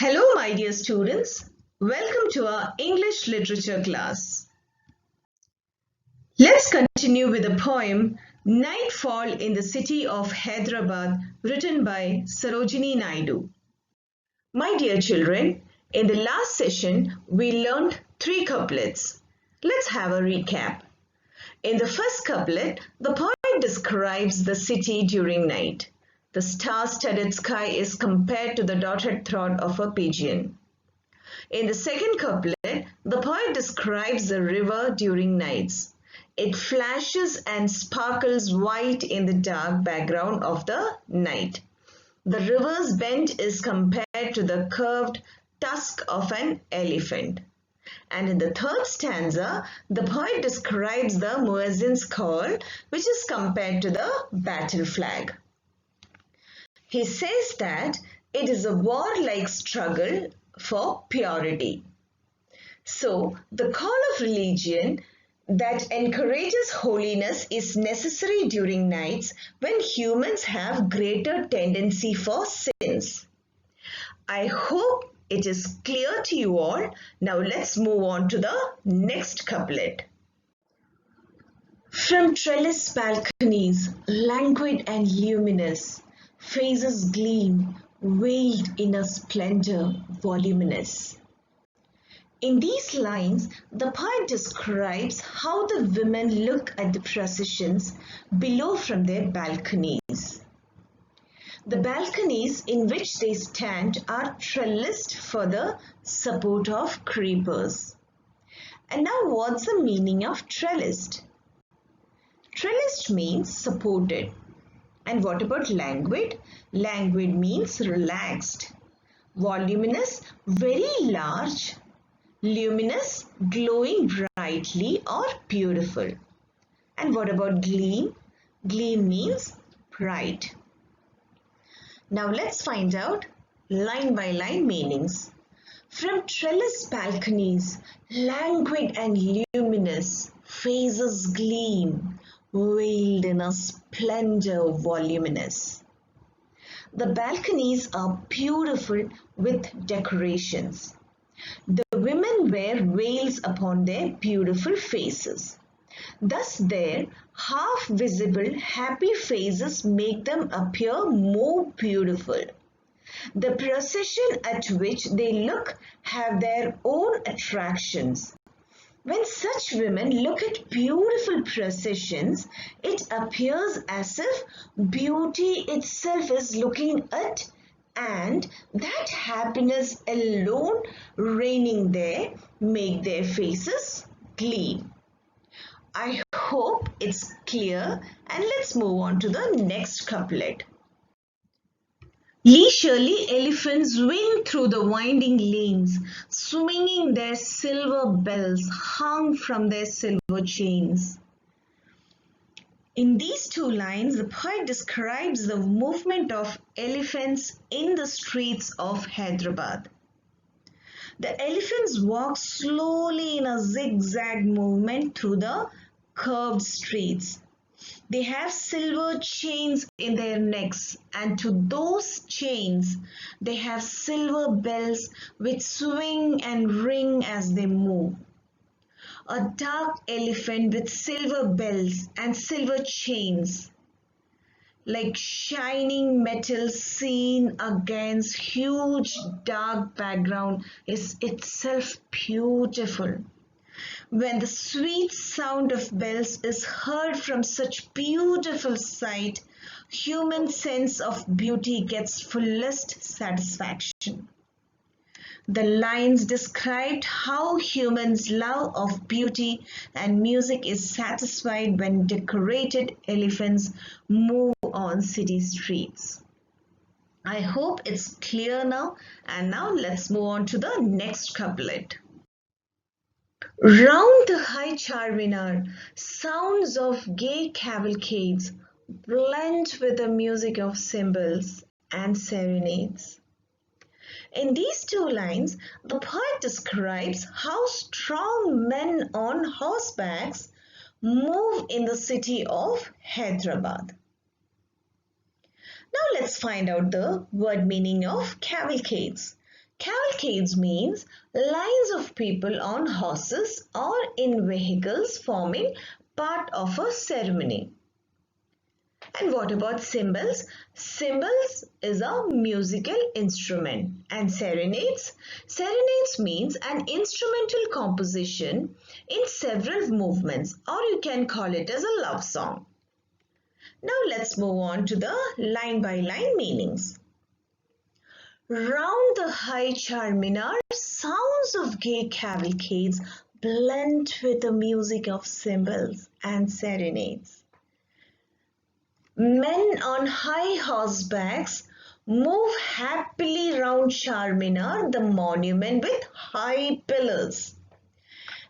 Hello, my dear students. Welcome to our English literature class. Let's continue with the poem Nightfall in the City of Hyderabad, written by Sarojini Naidu. My dear children, in the last session, we learned 3 couplets. Let's have a recap. In the first couplet, the poet describes the city during night. The star-studded sky is compared to the dotted throat of a pigeon. In the second couplet, the poet describes the river during nights. It flashes and sparkles white in the dark background of the night. The river's bend is compared to the curved tusk of an elephant. And in the third stanza, the poet describes the muezzin's call, which is compared to the battle flag. He says that it is a warlike struggle for purity. So, the call of religion that encourages holiness is necessary during nights when humans have greater tendency for sins. I hope it is clear to you all. Now let's move on to the next couplet. From trellised balconies, languid and luminous, faces gleam, veiled in a splendour voluminous. In these lines, the poet describes how the women look at the processions below from their balconies. The balconies in which they stand are trellised for the support of creepers. And now what's the meaning of trellised? Trellised means supported. And what about languid? Languid means relaxed. Voluminous, very large. Luminous, glowing brightly or beautiful. And what about gleam? Gleam means bright. Now let's find out line by line meanings. From trellised balconies, languid and luminous, faces gleam, veiled in a splendour voluminous. The balconies are beautiful with decorations. The women wear veils upon their beautiful faces. Thus their half-visible happy faces make them appear more beautiful. The procession at which they look have their own attractions. When such women look at beautiful processions, it appears as if beauty itself is looking at, and that happiness alone reigning there make their faces gleam. I hope it's clear, and let's move on to the next couplet. Leisurely elephants wing through the winding lanes, swinging their silver bells hung from their silver chains. In these 2 lines, the poet describes the movement of elephants in the streets of Hyderabad. The elephants walk slowly in a zigzag movement through the curved streets. They have silver chains in their necks, and to those chains they have silver bells which swing and ring as they move. A dark elephant with silver bells and silver chains, like shining metal seen against huge dark background, is itself beautiful. When the sweet sound of bells is heard from such beautiful sight, human sense of beauty gets fullest satisfaction. The lines described how humans' love of beauty and music is satisfied when decorated elephants move on city streets. I hope it's clear now, and now let's move on to the next couplet. Round the high Char Minar, sounds of gay cavalcades blend with the music of cymbals and serenades. In these 2 lines, the poet describes how strong men on horsebacks move in the city of Hyderabad. Now let's find out the word meaning of cavalcades. Cavalcades means lines of people on horses or in vehicles forming part of a ceremony. And what about cymbals? Cymbals is a musical instrument. And serenades? Serenades means an instrumental composition in several movements, or you can call it as a love song. Now let's move on to the line by line meanings. Round the high Char Minar, sounds of gay cavalcades blend with the music of cymbals and serenades. Men on high horsebacks move happily round Char Minar, the monument with high pillars.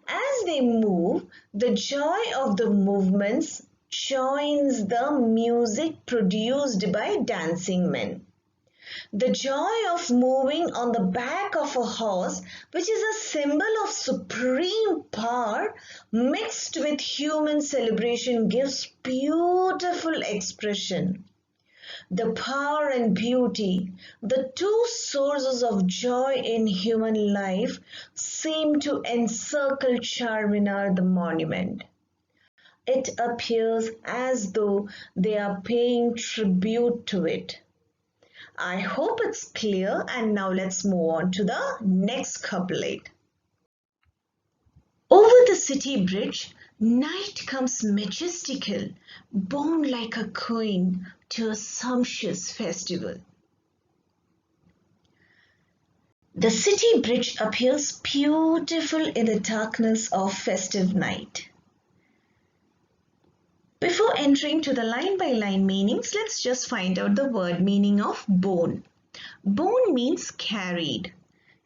As they move, the joy of the movements joins the music produced by dancing men. The joy of moving on the back of a horse, which is a symbol of supreme power, mixed with human celebration, gives beautiful expression. The power and beauty, the two sources of joy in human life, seem to encircle Char Minar, the monument. It appears as though they are paying tribute to it. I hope it's clear, and now let's move on to the next couplet. Over the city bridge, night comes majestical, borne like a queen to a sumptuous festival. The city bridge appears beautiful in the darkness of festive night. Before entering to the line-by-line meanings, let's just find out the word meaning of borne. Borne means carried,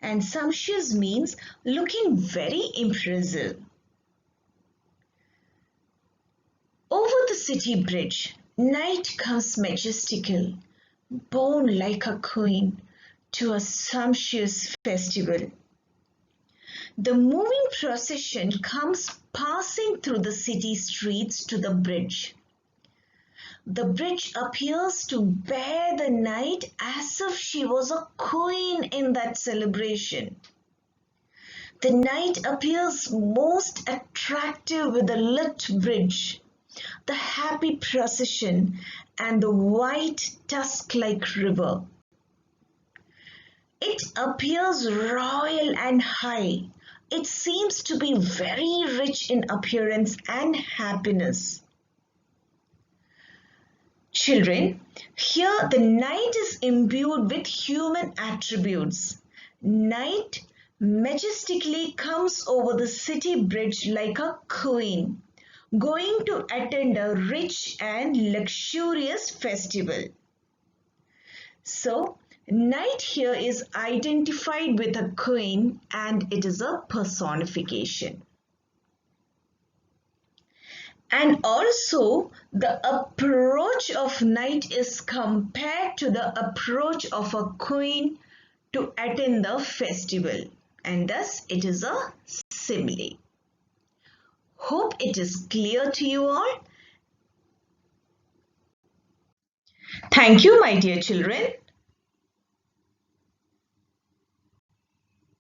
and sumptuous means looking very impressive. Over the city bridge, night comes majestical, borne like a queen to a sumptuous festival. The moving procession comes passing through the city streets to the bridge. The bridge appears to bear the night as if she was a queen in that celebration. The night appears most attractive with the lit bridge, the happy procession, and the white tusk-like river. It appears royal and high. It seems to be very rich in appearance and happiness. Children, here the night is imbued with human attributes. Night majestically comes over the city bridge like a queen, going to attend a rich and luxurious festival. So, night here is identified with a queen, and it is a personification. And also, the approach of night is compared to the approach of a queen to attend the festival, and thus it is a simile. Hope it is clear to you all. Thank you, my dear children.